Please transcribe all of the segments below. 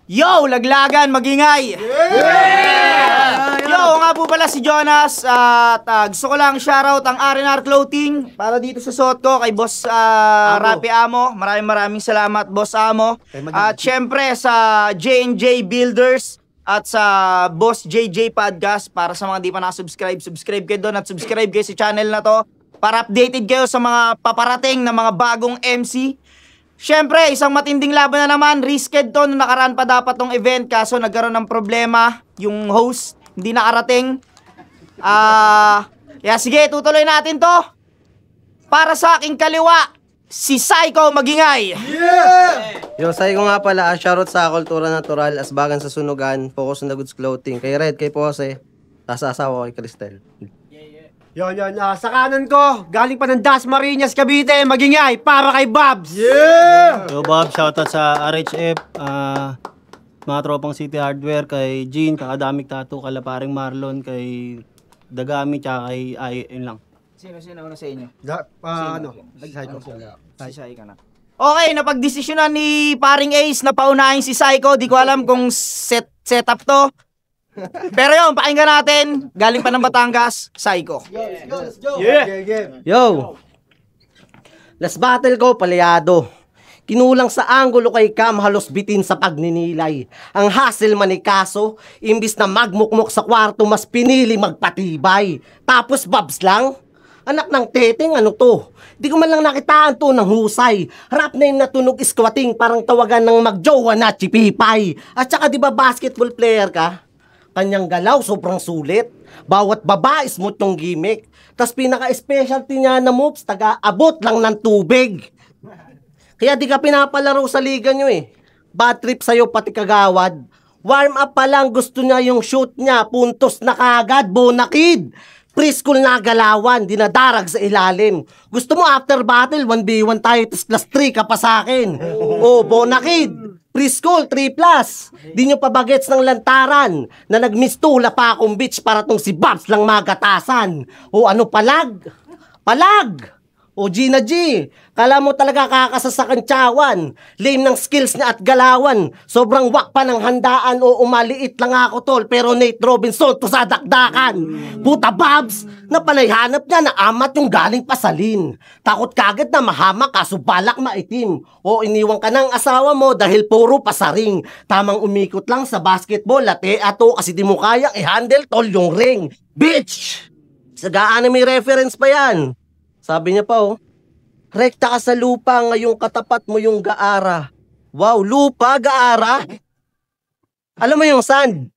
Yo, laglagan, magingay! Yeah! Yo, nga po pala si Jonas at gusto ko lang shoutout ang R&R Clothing para dito sa suot ko kay Boss Rapi Amo. Maraming salamat, Boss Amo. At syempre sa J&J Builders at sa Boss JJ Podcast para sa mga di pa nakasubscribe. Subscribe kayo doon at subscribe kayo sa channel na to para updated kayo sa mga paparating na mga bagong MC. Siyempre, isang matinding laban na naman. Risked to. Nung nakaraan pa dapat tong event. Kaso nagkaroon ng problema. Yung host, hindi nakarating. Sige, tutuloy natin to. Para sa aking kaliwa, si Psycho Magingay. Yeah! Yo, Psycho nga pala. Shoutout sa Kultura Natural, Asbagan sa Sunugan, Focus on the Goods Clothing. Kay Red, kay Pose. Tapos asawa ko kay Cristel. Yun, sa kanan ko, galing pa ng Dasmariñas, Cavite, Magingay, para kay Babs! Yeah! Yo, Bob, shoutout sa RHF, mga tropang City Hardware, kay Jean, kakadamig tattoo, kala paring Marlon, kay Dagami, tsaka kay yun lang. Sino una sa inyo? Si Psycho na. Okay, napagdesisyonan ni paring Ace na paunahin si Psycho. Di ko alam kung setup to. Pero yun, pakinggan natin. Galing pa ng Batangas, Psycho. Let's go! Yeah! Yo! Last battle ko, palyado. Kinulang sa anggulo kay Cam, halos bitin sa pagninilay. Ang hassle manikaso, imbis na magmukmok sa kwarto, mas pinili magpatibay. Tapos Babs lang? Anak ng teteng, ano to? Di ko man lang nakitaan to ng husay. Rap na yung natunog squatting, parang tawagan ng magjowa na chipipay. At saka di ba basketball player ka? Kanyang galaw, sobrang sulit. Bawat babae, smooth yung gimmick. Tas pinaka-specialty niya na moves, taga-abot lang ng tubig. Kaya di ka pinapalaro sa liga nyo eh. Bad trip sa'yo pati kagawad. Warm up pa lang, gusto niya yung shoot niya. Puntos na kagad, bonakid. Preschool na galawan, dinadarag sa ilalim. Gusto mo after battle, 1v1 tayo, tas plus 3 ka pa sa akin. Bonakid. Preschool, 3+. Di nyo pa bagets ng lantaran na nagmistula pa akong bitch para tong si Babs lang magatasan. Palag? Palag! Gina G, kala mo talaga kakasasakantsawan. Lame ng skills niya at galawan. Sobrang wak pa ng handaan umaliit lang ako tol. Pero Nate Robinson to sa dakdakan. Puta Babs, napanayhanap niya na amat yung galing pasalin. Takot kagad na mahamak kaso balak maitim. Iniwan ka ng asawa mo dahil puro pasaring. Tamang umikot lang sa basketball late ato kasi di mo kayang i-handle tol yung ring. Bitch! Sagaan may reference pa yan. Sabi niya pa rekta ka sa lupa, ngayong katapat mo yung gaara. Wow, lupa, gaara? Alam mo yung sand?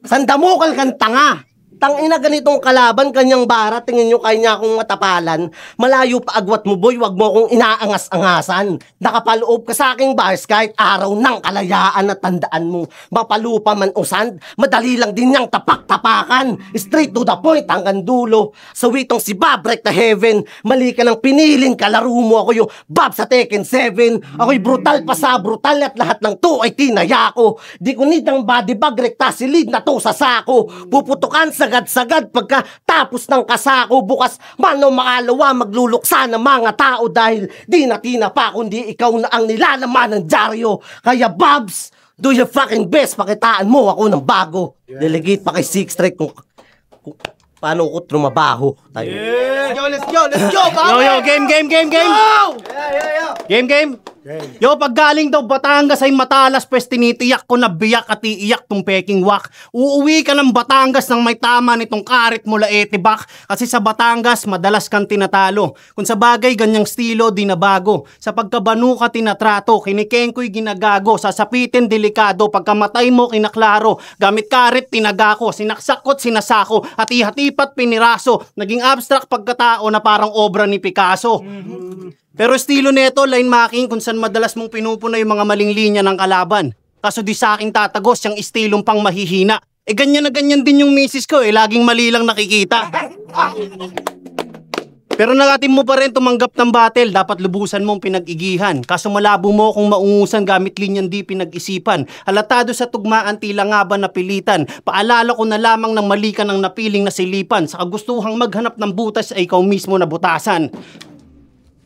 Sandamukal kang tanga. Tangina ganitong kalaban, kanyang bara, tingin nyo kanya akong matapalan. Malayo pa agwat mo boy, wag mo akong inaangas-angasan. Nakapaloob ka sa aking bars kahit araw ng kalayaan at tandaan mo. Mapalupa man o sand, madali lang din niyang tapak-tapakan. Straight to the point hanggang dulo. Sa witong si Bob, break to heaven. Mali ka ng piniling, kalaro mo ako yung Bob sa Tekken 7. Ako'y brutal pa sa brutal at lahat ng to ay tinaya ko. Di ko need ng body bag, rekta si lead na to sa sako. Puputukan sagad-sagad pagka tapos ng kasako. Bukas mano makalawa magluluksa ng mga tao dahil di natina pa kundi ikaw na ang nilalaman ng dyaryo. Kaya Babs, do your fucking best, pakitaan mo ako ng bago. Delegate pa kay Six Strike kung paano ko trumabaho tayo. Let's go, bro! Yo, game! Game! Yo, pag galing daw Batangas ay matalas, pwes tinitiyak ko na biyak at iiyak tong peking wak. Uuwi ka ng Batangas nang may tama nitong karit mula etibak. Kasi sa Batangas, madalas kang tinatalo. Kung sa bagay, ganyang stilo, di na bago. Sa pagkabanu ka tinatrato, kinikengko'y ginagago. Sasapitin, delikado, pagkamatay mo, kinaklaro. Gamit karit, tinagako, sinaksakot, sinasako, at ihatipat, piniraso. Naging abstract pagkatao na parang obra ni Picasso. Pero estilo nito, line marking kung saan madalas mong pinupuna yung mga maling linya ng kalaban. Kaso di sa aking tatagos yung estilong pang mahihina. Ganyan na ganyan din yung misis ko laging mali lang nakikita. Pero nagatim mo pa rin tumanggap ng battle, dapat lubusan mong pinag-igihan. Kaso malabo mo kung maungusan gamit linyang di pinag-isipan. Halatado sa tugmaan tila nga ba napilitan. Paalala ko na lamang ng mali ka ng napiling nasilipan. Sa kagustuhang maghanap ng butas ay ikaw mismo nabutasan.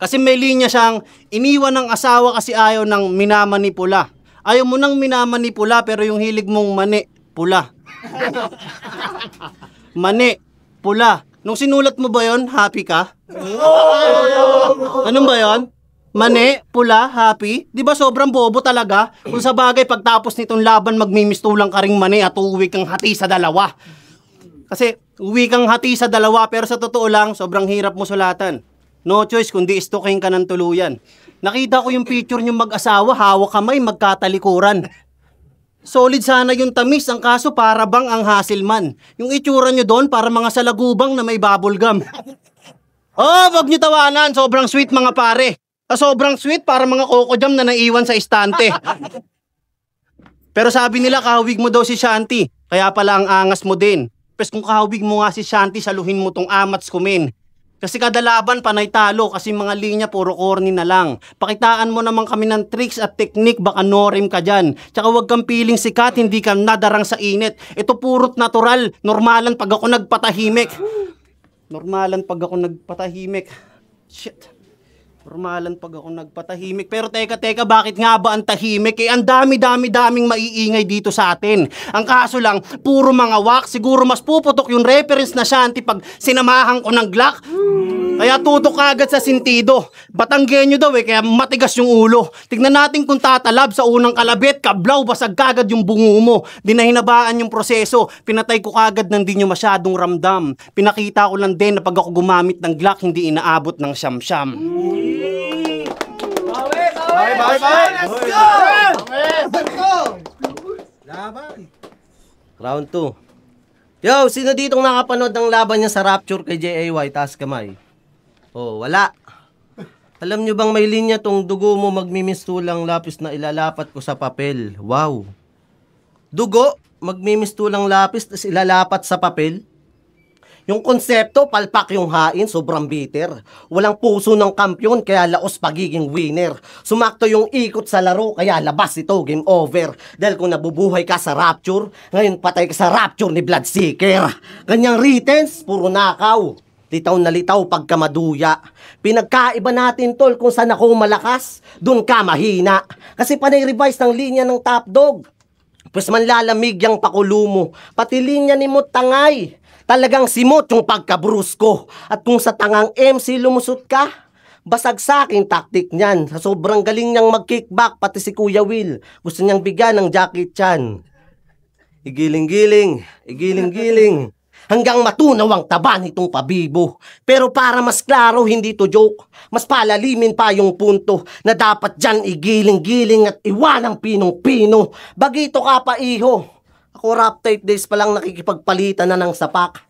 Kasi may linya siyang iniwan ng asawa kasi ayaw ng minamanipula. Ayaw mo nang minamanipula pero yung hilig mong mani, pula. Mani, pula. Nung sinulat mo ba yon, happy ka? Anong ba yon? Mani, pula, happy? Di ba sobrang bobo talaga? Kung sa bagay, pagtapos nitong laban, magmimistulang ka ring mani at uuwi kang hati sa dalawa. Kasi, uwi kang hati sa dalawa, pero sa totoo lang, sobrang hirap mo sulatan. No choice, kundi istukin ka ng tuluyan. Nakita ko yung picture niyong mag-asawa, hawak kamay, magkatalikuran. Solid sana yung tamis, ang kaso para bang ang Hasselman. Yung itsura nyo doon, para mga salagubang na may bubblegum. Oh, wag nyo tawanan, sobrang sweet mga pare. Sobrang sweet para mga Coco Jam na naiwan sa istante. Pero sabi nila kahawig mo daw si Shanti, kaya pala ang angas mo din. Pes kung kahawig mo nga si Shanti, saluhin mo tong amats kumin. Kasi kada laban panay talo kasi mga linya puro corny na lang. Pakitaan mo naman kami ng tricks at technique, baka norim ka dyan. Tsaka wag kang piling sikat, hindi ka nadarang sa init. Ito purot natural, normalan pag ako nagpatahimik. Normalan pag ako nagpatahimik. Shit. Normalan pag ako nagpatahimik. Pero teka, bakit nga ba ang tahimik? Ang daming maiingay dito sa atin. Ang kaso lang, puro mga wak. Siguro mas puputok yung reference na Shanti pag sinamahan ko ng Glock. Kaya tutok agad sa sintido. Batanggenyo daw kaya matigas yung ulo. Tignan natin kung tatalab sa unang kalabit, kablaw, basag kagad yung bungo mo. Di na hinabaan yung proseso. Pinatay ko kagad nang di nyo masyadong ramdam. Pinakita ko lang din na pag ako gumamit ng Glock, hindi inaabot ng siyam-siyam. Bye! Let's go! Let's go! Round 2. Yo, sino ditong nakapanood ng laban niya sa Rapture kay JAY? Taas kamay. Oh, wala. Alam nyo bang may linya tong dugo mo magmimistulang lapis na ilalapat ko sa papel? Wow. Dugo, magmimistulang lapis tas ilalapat sa papel? Yung konsepto, palpak yung hain, sobrang bitter. Walang puso ng kampyon, kaya laos pagiging winner. Sumakto yung ikot sa laro, kaya labas ito, game over. Dahil kung nabubuhay ka sa Rapture, ngayon patay ka sa Rapture ni Bloodseeker. Ganyang returns, puro nakaw. Litaw na litaw pagka maduya. Pinagkaiba natin tol kung saan ako malakas, dun ka mahina. Kasi panay-revise ng linya ng Top Dog. Pues manlalamig yung pakulo mo, pati linya ni mo tangay. Talagang simot yung pagkabrusko. At kung sa tangang MC lumusot ka, basag sa aking taktik niyan. Sa sobrang galing niyang mag-kickback, pati si Kuya Will, gusto niyang bigyan ng Jackie Chan. Igiling-giling. Hanggang matunaw ang taba nitong pabibo. Pero para mas klaro, hindi to joke. Mas palalimin pa yung punto na dapat dyan igiling-giling at iwanang pinong-pino. Bagito ka pa, iho. Ako rap tape days pa lang nakikipagpalitan na ng sapak.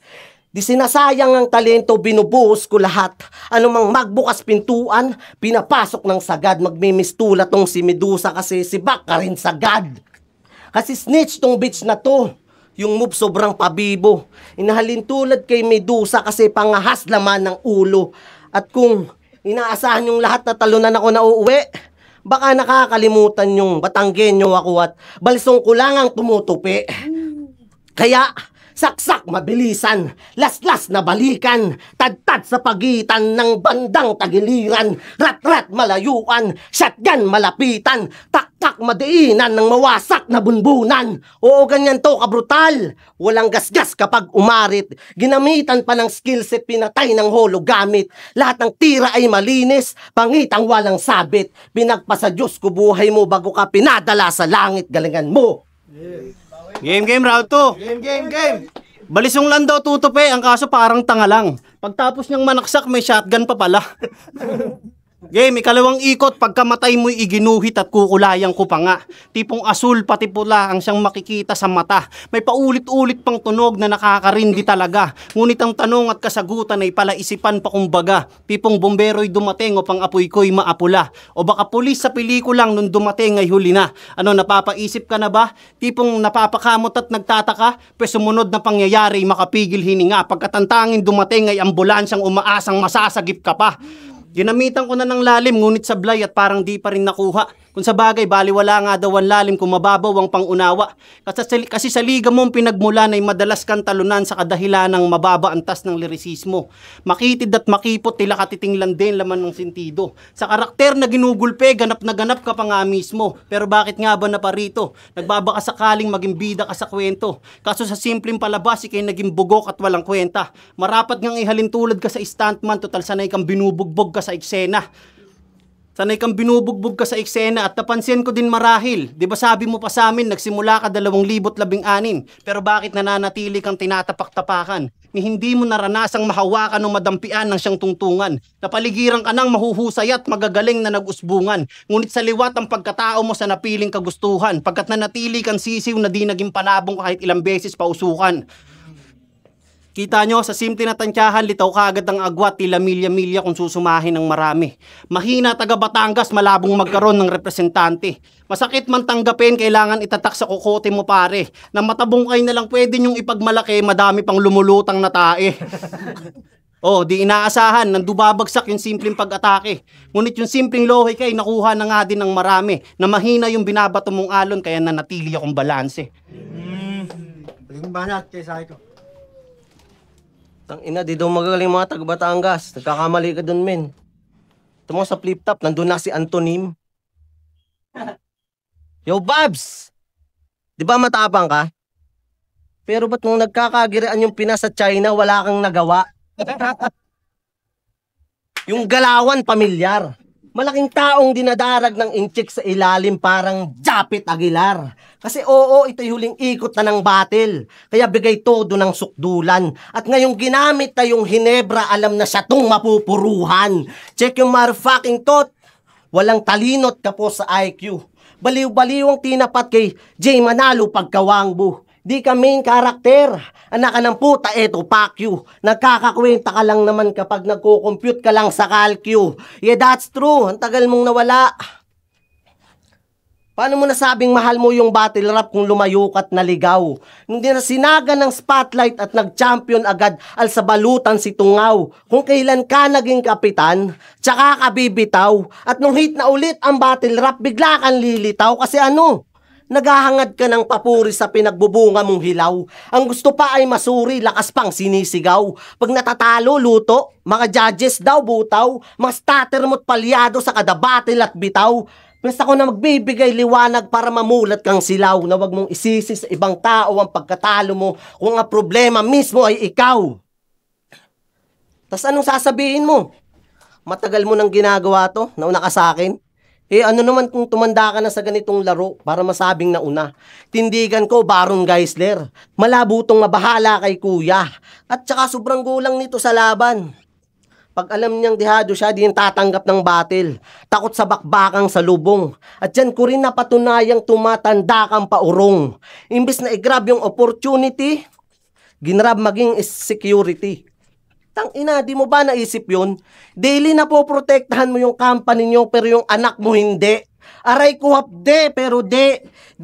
Di sinasayang ang talento, binubuhos ko lahat. Anumang magbukas pintuan, pinapasok ng sagad. Magmimistula tong si Medusa kasi si Bak ka rin sagad. Kasi snitch tong bitch na to. Yung move sobrang pabibo. Inahalin tulad kay Medusa kasi pangahas laman ng ulo. At kung inaasahan yung lahat na talunan ako na uuwi, baka nakakalimutan yung Batanggenyo ako at balsong ko lang ang tumutupi. Kaya, saksak mabilisan, laslas na balikan, tad-tad sa pagitan ng bandang tagiliran, rat-rat malayuan, shotgun malapitan, tak-tak madiinan ng mawasak na bunbunan. Oo, ganyan to kabrutal. Walang gasgas kapag umarit, ginamitan pa ng skillset, pinatay ng holo gamit. Lahat ng tira ay malinis, pangitang walang sabit. Pinagpasa Diyos ko buhay mo bago ka pinadala sa langit, galingan mo. Game, round 2. Game! Balisong lang daw tutupi, ang kaso parang tanga lang. Pagtapos niyang manaksak, may shotgun pa pala. Game, ikalawang ikot, pagkamatay mo'y iginuhit at kukulayang ko pa nga. Tipong asul pati pula ang siyang makikita sa mata. May paulit-ulit pang tunog na nakakarindi talaga. Ngunit ang tanong at kasagutan ay palaisipan pa kumbaga. Tipong bombero'y dumating o pang apoy ko'y maapula. O baka pulis sa pelikulang nung dumating ay huli na. Ano, napapaisip ka na ba? Tipong napapakamot at nagtataka, pues sumunod na pangyayari makapigil hininga. Pagkatantangin dumating ay ambulansyang umaasang masasagip ka pa. Ginamitan ko na ng lalim ngunit sablay at parang di pa rin nakuha. Kung sa bagay, baliwala nga daw ang lalim kung mababaw ang pangunawa. Kasi sa liga mong pinagmulan ay madalas kang talunan sa kadahilan ng mababa antas ng lirisismo. Makitid at makipot, tila katitinglan din laman ng sentido. Sa karakter na ginugulpe, ganap na ganap ka pa nga mismo. Pero bakit nga ba naparito? Nagbabaka sakaling maging bida ka sa kwento. Kaso sa simpleng palabas, ikay naging bugok at walang kwenta. Marapat ngang ihalin tulad ka sa stuntman, total sanay kang binubugbog ka sa eksena. Sanay kang binubugbog ka sa eksena at napansin ko din marahil. Di ba sabi mo pa sa amin, nagsimula ka 2016, pero bakit nananatili kang tinatapak-tapakan? Ni hindi mo naranasang mahawakan o madampian ng siyang tungtungan. Napaligiran ka ng mahuhusay at magagaling na nag-usbungan. Ngunit sa liwat ang pagkatao mo sa napiling kagustuhan, pagkat nanatili kang sisiw na di naging panabong kahit ilang beses pausukan. Kita nyo, sa simple na tansyahan, litaw kaagad ang agwat, tila milya-milya kung susumahin ng marami. Mahina taga Batangas, malabong magkaroon ng representante. Masakit man tanggapin, kailangan itatak sa kokote mo pare. Na matabong kayo na lang pwede nyong ipagmalaki, madami pang lumulutang na tae. Oh, di inaasahan, nandubabagsak yung simpleng pag-atake. Ngunit yung simpleng lohe kay nakuha na nga din ng marami, na mahina yung binabato mong alon, kaya nanatili akong balanse. Baling banat kay Saiko. Tang ina, di daw magagaling mga taga Batangas. Nagkakamali ka dun, men. Ito mo sa flip-top, nandun na si Antonim. Yo, Babs! Di ba matapang ka? Pero ba't nung nagkakagiraan yung Pinas sa China, wala kang nagawa? Yung galawan, pamilyar. Malaking taong dinadarag ng inchik sa ilalim parang Japit Aguilar. Kasi oo, ito'y huling ikot na ng battle. Kaya bigay todo ng sukdulan. At ngayong ginamit na yung Hinebra, alam na siya tong mapupuruhan. Check yung motherfucking tot. Walang talinot ka po sa IQ. Baliw-baliw ang tinapat kay Jay Manalo pagkawangbo. Di ka main karakter. Anak ka ng puta, eto, Pacquiao. Nagkakakwenta ka lang naman kapag nagko-compute ka lang sa calcu. Yeah, that's true. Ang tagal mong nawala. Paano mo nasabing mahal mo yung battle rap kung lumayo ka't naligaw? Hindi na sinaga ng spotlight at nag-champion agad alsabalutan si Tungaw. Kung kailan ka naging kapitan, tsaka ka bibitaw. At nung hit na ulit ang battle rap, bigla kang lilitaw. Kasi ano? Naghahangad ka ng papuri sa pinagbubunga mong hilaw. Ang gusto pa ay masuri, lakas pang sinisigaw. Pag natatalo, luto, mga judges daw butaw, mga starter mo't palyado sa kada battle at bitaw. Basta ko na magbibigay liwanag para mamulat kang silaw na wag mong isisi sa ibang tao ang pagkatalo mo kung ang problema mismo ay ikaw. Tas anong sasabihin mo? Matagal mo nang ginagawa to, nauna ka sa akin. Eh ano naman kung tumanda ka na sa ganitong laro para masabing nauna? Tindigan ko, Baron Geisler. Malabo tong mabahala kay kuya. At saka sobrang gulang nito sa laban. Pag alam niyang dihado siya, di tatanggap ng battle. Takot sa bakbakang sa lubong. At yan ko rin napatunayang tumatanda kang paurong. Imbis na i-grab yung opportunity, ginrab maging security. Tangina, di mo ba naisip yun? Daily na po protektahan mo yung company nyo pero yung anak mo hindi. Aray ko hapde pero di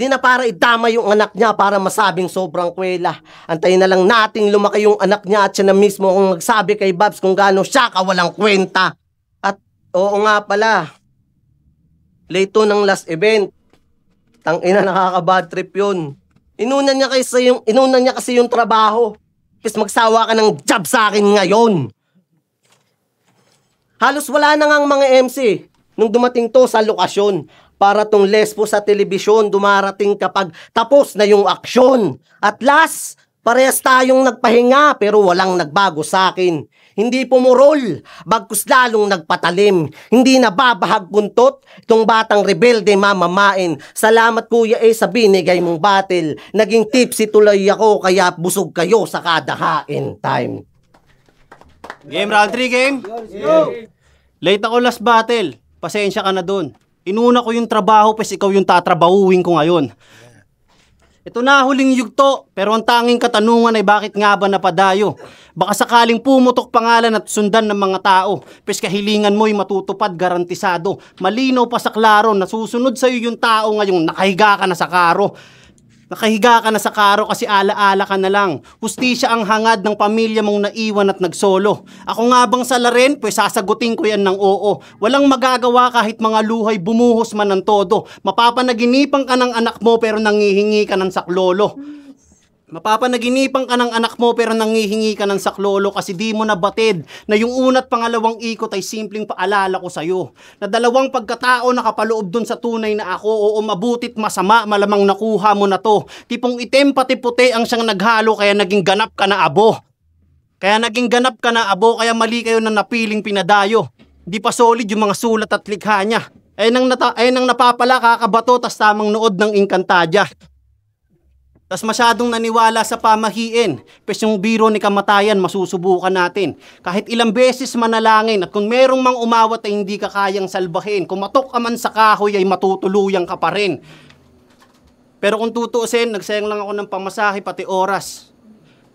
na para idama yung anak niya para masabing sobrang kwela. Antayin na lang nating lumaki yung anak niya at siya na mismo kung magsabi kay Babs kung gaano siya kawalang kwenta. At oo nga pala, late to ng last event. Tangina, nakaka-bad trip yun. Inuna niya kasi yung trabaho. Kasi magsawa ka ng job sa akin ngayon. Halos wala na ngang mga MC nung dumating to sa lokasyon. Para tong lesbo sa telebisyon dumarating kapag tapos na yung aksyon. At last, parehas tayong nagpahinga pero walang nagbago sa akin. Hindi pumurol, bagkus lalong nagpatalim. Hindi nababahag buntot, itong batang rebelde mamamain. Salamat kuya sa binigay mong battle. Naging tipsy tuloy ako kaya busog kayo sa kada hain time. Game round 3, game? Late ako last battle. Pasensya ka na dun. Inuna ko yung trabaho, pes ikaw yung tatrabahuin ko ngayon. Ito na huling yugto, pero ang tanging katanungan ay bakit nga ba napadayo? Baka sakaling pumutok pangalan at sundan ng mga tao, pes kahilingan mo'y matutupad garantisado. Malinaw pa sa klaro, nasusunod sa'yo yung tao ngayong nakahiga ka na sa karo. Nakahiga ka na sa karo kasi ala-ala ka na lang. Hustisya ang hangad ng pamilya mong naiwan at nagsolo. Ako nga bang salarin? Pues sasagutin ko yan ng oo. Walang magagawa kahit mga luhay bumuhos man ng todo. Mapapanaginipan ka ng anak mo pero nangihingi ka ng saklolo. Mapapanaginipan ka ng anak mo pero nangihingi ka ng saklolo kasi di mo nabatid na yung una't pangalawang ikot ay simpleng paalala ko sa'yo. Na dalawang pagkatao nakapaloob dun sa tunay na ako, oo mabutit masama, malamang nakuha mo na to. Tipong itim pati puti ang siyang naghalo kaya naging ganap ka na abo. Kaya mali kayo na napiling pinadayo. Di pa solid yung mga sulat at likha niya. Ayun ang napapala kakabato tas tamang nood ng Inkantadya. Tas masyadong naniwala sa pamahiin. Pes yung biro ni kamatayan, masusubukan natin. Kahit ilang beses manalangin at kung merong mang umawat ay hindi ka kayang salbahin. Kung matok ka man sa kahoy ay matutuluyan ka pa rin. Pero kung tutuusin, nagsayang lang ako ng pamasahe pati oras.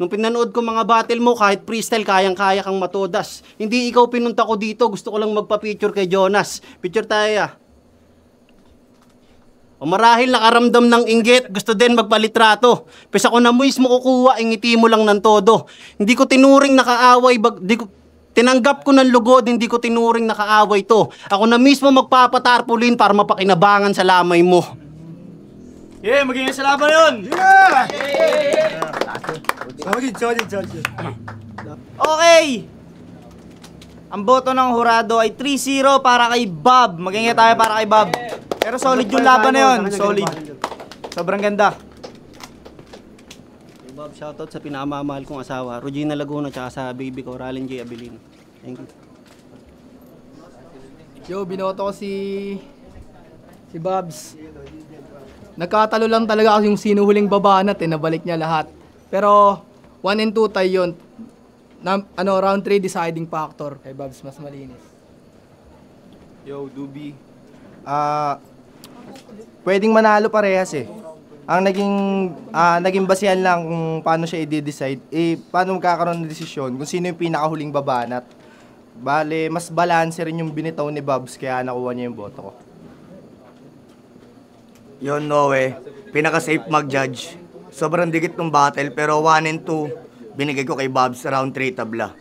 Nung pinanood ko mga battle mo, kahit freestyle, kayang-kaya kang matodas. Hindi ikaw pinunta ko dito, gusto ko lang magpa-picture kay Jonas. Picture tayo. O marahil nakaramdam ng inggit, gusto din magpalitrato. Pes ako na mismo kukuha, ingiti mo lang ng todo. Hindi ko tinuring nakaaway, tinanggap ko ng lugod, hindi ko tinuring nakaaway to. Ako na mismo magpapatarpulin para mapakinabangan sa lamay mo. Yeah, magiging sa laban yun! Solid. Okay! Ang boto ng hurado ay 3-0 para kay Bob. Magiging tayo para kay Bob. Pero solid yung laban na yun. Solid. Sobrang ganda. Hey Bob, shoutout sa pinamamahal kong asawa, Regina Laguna, tsaka sa baby ko, Ralyn J. Abilino. Thank you. Yo, binoto ko si Babs. Nagkatalo lang talaga kasi yung sinuhuling babanat nabalik niya lahat. Pero 1 and 2 tayo yun. Round 3 deciding factor kay Babs mas malinis. Yo, Dubi. Pwedeng manalo parehas eh. Ang naging basihan lang kung paano siya i-decide, paano magkakaroon ng desisyon kung sino yung pinakahuling babanat. Bale, mas balance rin yung binitaw ni Babs kaya nakuha niya yung boto ko. Yon Noe, pinaka-safe mag-judge. Sobrang dikit ng battle pero 1 and 2, binigay ko kay Babs round 3 tabla.